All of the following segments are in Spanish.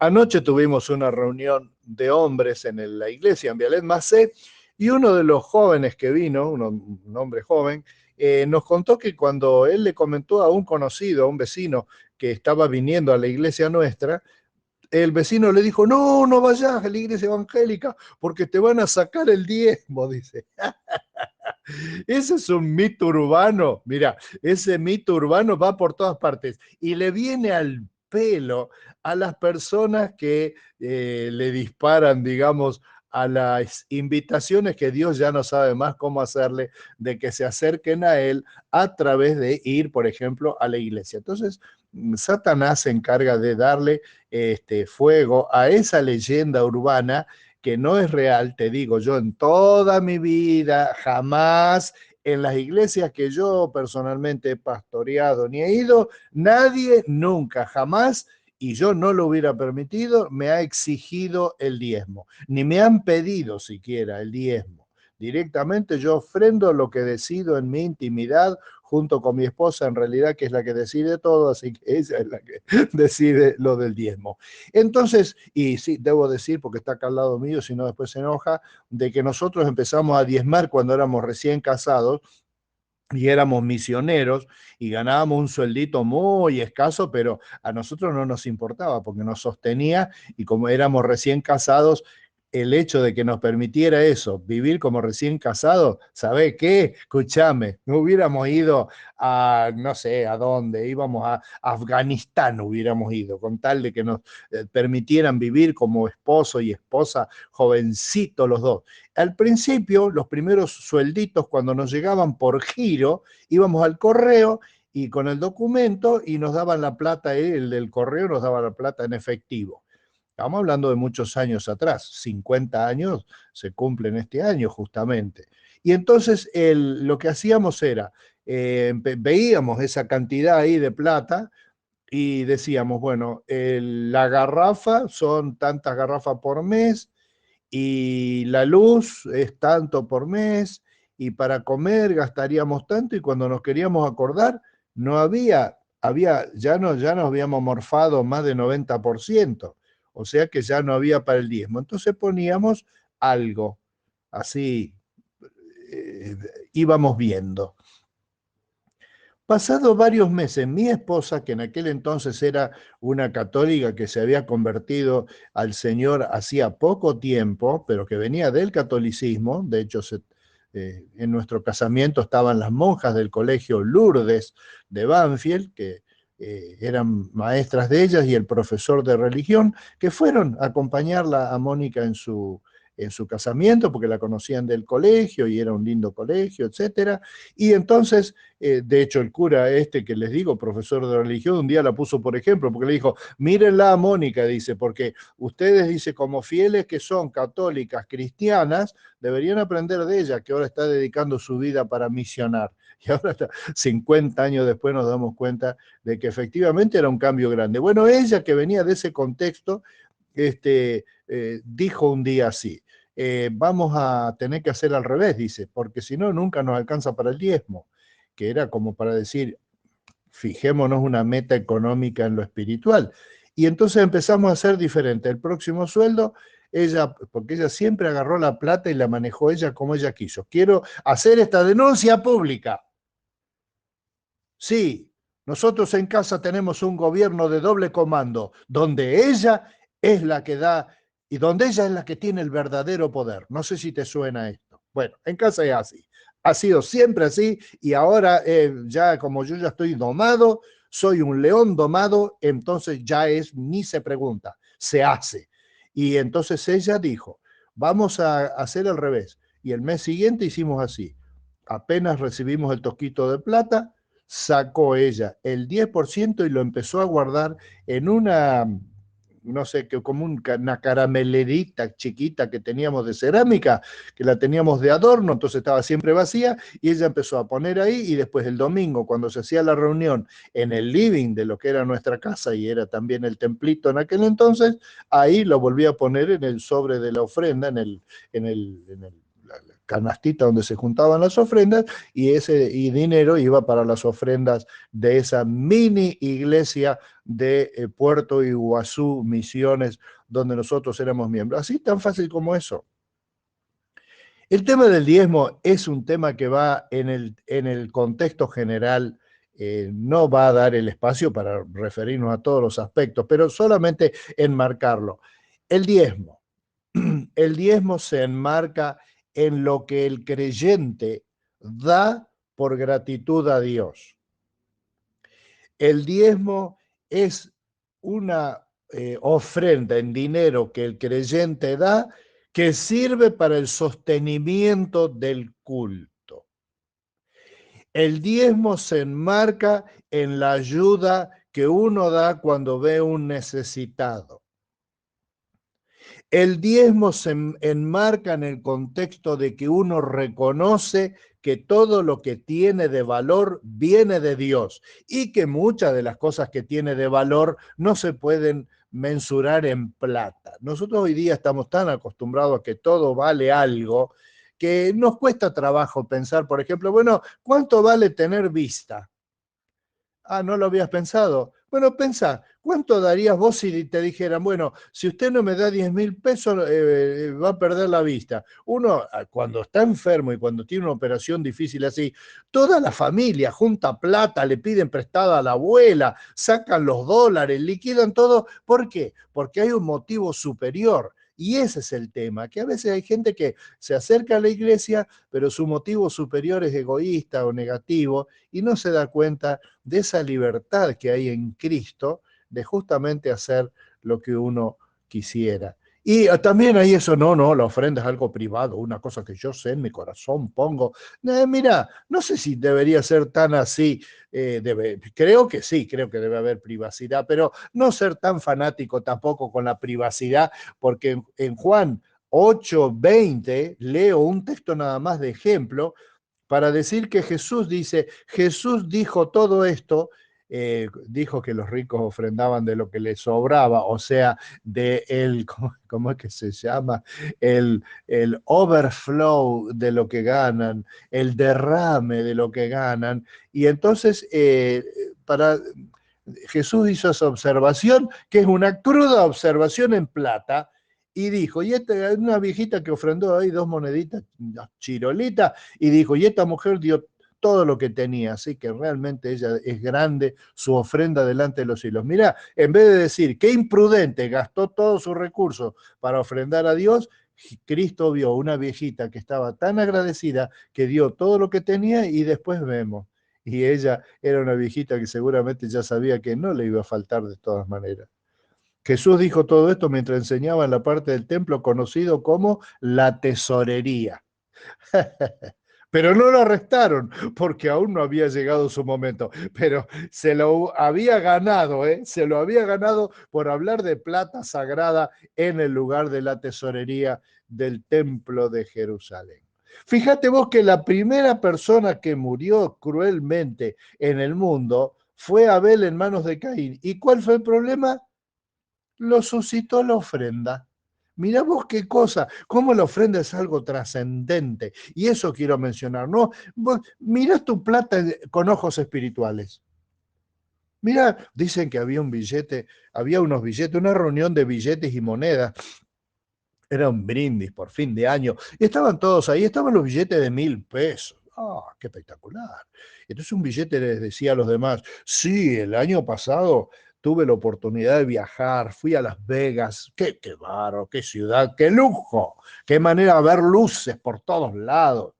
Anoche tuvimos una reunión de hombres en la iglesia en Vialet Macé y uno de los jóvenes que vino, un hombre joven, nos contó que cuando él le comentó a un conocido, a un vecino que estaba viniendo a la iglesia nuestra, el vecino le dijo, no, no vayas a la iglesia evangélica porque te van a sacar el diezmo, dice. Ese es un mito urbano, mira, ese mito urbano va por todas partes y le viene al pelo a las personas que le disparan, digamos, a las invitaciones que Dios ya no sabe más cómo hacerle, de que se acerquen a Él a través de ir, por ejemplo, a la iglesia. Entonces, Satanás se encarga de darle fuego a esa leyenda urbana que no es real. Te digo, yo en toda mi vida, jamás en las iglesias que yo personalmente he pastoreado ni he ido, nadie nunca, jamás, y yo no lo hubiera permitido, me ha exigido el diezmo, ni me han pedido siquiera el diezmo. Directamente yo ofrendo lo que decido en mi intimidad junto con mi esposa, en realidad, que es la que decide todo, así que ella es la que decide lo del diezmo. Entonces, y sí, debo decir, porque está acá al lado mío, si no después se enoja, de que nosotros empezamos a diezmar cuando éramos recién casados y éramos misioneros y ganábamos un sueldito muy escaso, pero a nosotros no nos importaba porque nos sostenía y como éramos recién casados, el hecho de que nos permitiera eso, vivir como recién casados, ¿sabés qué? Escúchame, no hubiéramos ido a, no sé, a dónde, íbamos a Afganistán, hubiéramos ido, con tal de que nos permitieran vivir como esposo y esposa, jovencitos los dos. Al principio, los primeros suelditos, cuando nos llegaban por giro, íbamos al correo y con el documento y nos daban la plata, el del correo nos daba la plata en efectivo. Estamos hablando de muchos años atrás, 50 años se cumplen este año justamente. Y entonces lo que hacíamos era, veíamos esa cantidad ahí de plata y decíamos, bueno, la garrafa son tantas garrafas por mes, y la luz es tanto por mes, y para comer gastaríamos tanto, y cuando nos queríamos acordar, no ya nos habíamos morfado más de 90%, o sea que ya no había para el diezmo. Entonces poníamos algo, así eh, íbamos viendo. Pasados varios meses, mi esposa, que en aquel entonces era una católica que se había convertido al Señor hacía poco tiempo, pero que venía del catolicismo, de hecho en nuestro casamiento estaban las monjas del colegio Lourdes de Banfield, que eran maestras de ellas, y el profesor de religión, que fueron a acompañarla a Mónica en su casamiento, porque la conocían del colegio y era un lindo colegio, etcétera. Y entonces de hecho, el cura este que les digo, profesor de religión, un día la puso por ejemplo, porque le dijo, mírenla a Mónica, dice, porque ustedes, dice, como fieles que son católicas, cristianas, deberían aprender de ella, que ahora está dedicando su vida para misionar. Y ahora, 50 años después, nos damos cuenta de que efectivamente era un cambio grande. Bueno, ella que venía de ese contexto, dijo un día así, vamos a tener que hacer al revés, dice, porque si no, nunca nos alcanza para el diezmo, que era como para decir, fijémonos una meta económica en lo espiritual. Y entonces empezamos a hacer diferente. El próximo sueldo, ella, porque ella siempre agarró la plata y la manejó ella como ella quiso. Quiero hacer esta denuncia pública. Sí, nosotros en casa tenemos un gobierno de doble comando, donde ella es la que da y donde ella es la que tiene el verdadero poder. No sé si te suena esto. Bueno, en casa es así. Ha sido siempre así y ahora ya como yo ya estoy domado, soy un león domado, entonces ya es, ni se pregunta, se hace. Y entonces ella dijo, vamos a hacer al revés. Y el mes siguiente hicimos así. Apenas recibimos el tosquito de plata, sacó ella el 10% y lo empezó a guardar en una, no sé, como una caramelerita chiquita que teníamos de cerámica, que la teníamos de adorno, entonces estaba siempre vacía, y ella empezó a poner ahí, y después el domingo, cuando se hacía la reunión en el living de lo que era nuestra casa, y era también el templito en aquel entonces, ahí lo volví a poner en el sobre de la ofrenda, en el la canastita donde se juntaban las ofrendas, y dinero iba para las ofrendas de esa mini iglesia de Puerto Iguazú, Misiones, donde nosotros éramos miembros. Así tan fácil como eso. El tema del diezmo es un tema que va en el contexto general, no va a dar el espacio para referirnos a todos los aspectos, pero solamente enmarcarlo. El diezmo. El diezmo se enmarca en lo que el creyente da por gratitud a Dios. El diezmo es una ofrenda en dinero que el creyente da que sirve para el sostenimiento del culto. El diezmo se enmarca en la ayuda que uno da cuando ve un necesitado. El diezmo se enmarca en el contexto de que uno reconoce que todo lo que tiene de valor viene de Dios y que muchas de las cosas que tiene de valor no se pueden mensurar en plata. Nosotros hoy día estamos tan acostumbrados a que todo vale algo que nos cuesta trabajo pensar, por ejemplo, bueno, ¿cuánto vale tener vista? Ah, ¿no lo habías pensado? Bueno, pensá, ¿cuánto darías vos si te dijeran, bueno, si usted no me da 10.000 pesos, va a perder la vista? Uno, cuando está enfermo y cuando tiene una operación difícil así, toda la familia junta plata, le piden prestada a la abuela, sacan los dólares, liquidan todo. ¿Por qué? Porque hay un motivo superior. Y ese es el tema, que a veces hay gente que se acerca a la iglesia, pero su motivo superior es egoísta o negativo y no se da cuenta de esa libertad que hay en Cristo de justamente hacer lo que uno quisiera. Y también hay eso, no, la ofrenda es algo privado, una cosa que yo sé en mi corazón pongo. Mira, no sé si debería ser tan así, creo que sí, creo que debe haber privacidad, pero no ser tan fanático tampoco con la privacidad, porque en Juan 8:20 leo un texto nada más de ejemplo, para decir que Jesús dice, Jesús dijo todo esto, dijo que los ricos ofrendaban de lo que les sobraba, o sea, de el, ¿cómo es que se llama? El overflow de lo que ganan, el derrame de lo que ganan. Y entonces, Jesús hizo esa observación, que es una cruda observación en plata, y dijo, y esta es una viejita que ofrendó ahí 2 moneditas, chirolitas, y dijo, y esta mujer dio todo lo que tenía, así que realmente ella es grande, su ofrenda delante de los cielos. Mirá, en vez de decir, qué imprudente, gastó todos sus recursos para ofrendar a Dios, Cristo vio una viejita que estaba tan agradecida que dio todo lo que tenía y después vemos. Y ella era una viejita que seguramente ya sabía que no le iba a faltar de todas maneras. Jesús dijo todo esto mientras enseñaba en la parte del templo conocido como la tesorería. Pero no lo arrestaron porque aún no había llegado su momento. Pero se lo había ganado, ¿eh? Se lo había ganado por hablar de plata sagrada en el lugar de la tesorería del templo de Jerusalén. Fíjate vos que la primera persona que murió cruelmente en el mundo fue Abel en manos de Caín. ¿Y cuál fue el problema? Lo suscitó la ofrenda. Mirá vos qué cosa, cómo la ofrenda es algo trascendente. Y eso quiero mencionar, ¿no? Vos mirás tu plata con ojos espirituales. Mirá, dicen que había un billete, había unos billetes, una reunión de billetes y monedas. Era un brindis por fin de año. Y estaban todos ahí, estaban los billetes de 1.000 pesos. ¡Ah, qué espectacular! Entonces un billete les decía a los demás, sí, el año pasado tuve la oportunidad de viajar, fui a Las Vegas, qué baro, qué ciudad, qué lujo, qué manera de ver luces por todos lados.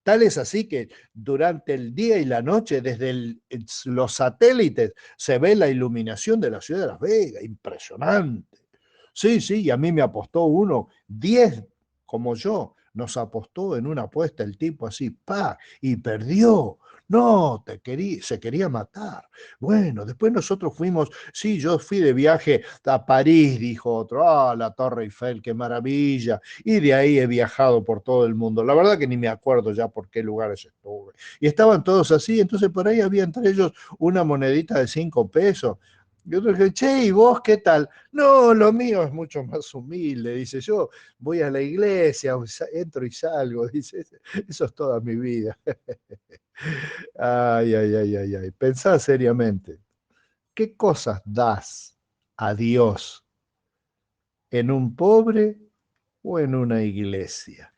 Tal es así que durante el día y la noche, desde los satélites, se ve la iluminación de la ciudad de Las Vegas, impresionante. Sí, sí, y a mí me apostó uno, 10 como yo, nos apostó en una apuesta el tipo así, pa, y perdió. No, se quería matar. Bueno, después nosotros fuimos, sí, yo fui de viaje a París, dijo otro, la Torre Eiffel, qué maravilla. Y de ahí he viajado por todo el mundo. La verdad que ni me acuerdo ya por qué lugares estuve. Y estaban todos así, entonces por ahí había entre ellos una monedita de 5 pesos. Y otro dice, che, ¿y vos qué tal? No, lo mío es mucho más humilde, dice, yo voy a la iglesia, entro y salgo, dice, eso es toda mi vida. Ay, ay, ay, ay, ay. Pensá seriamente, ¿qué cosas das a Dios en un pobre o en una iglesia?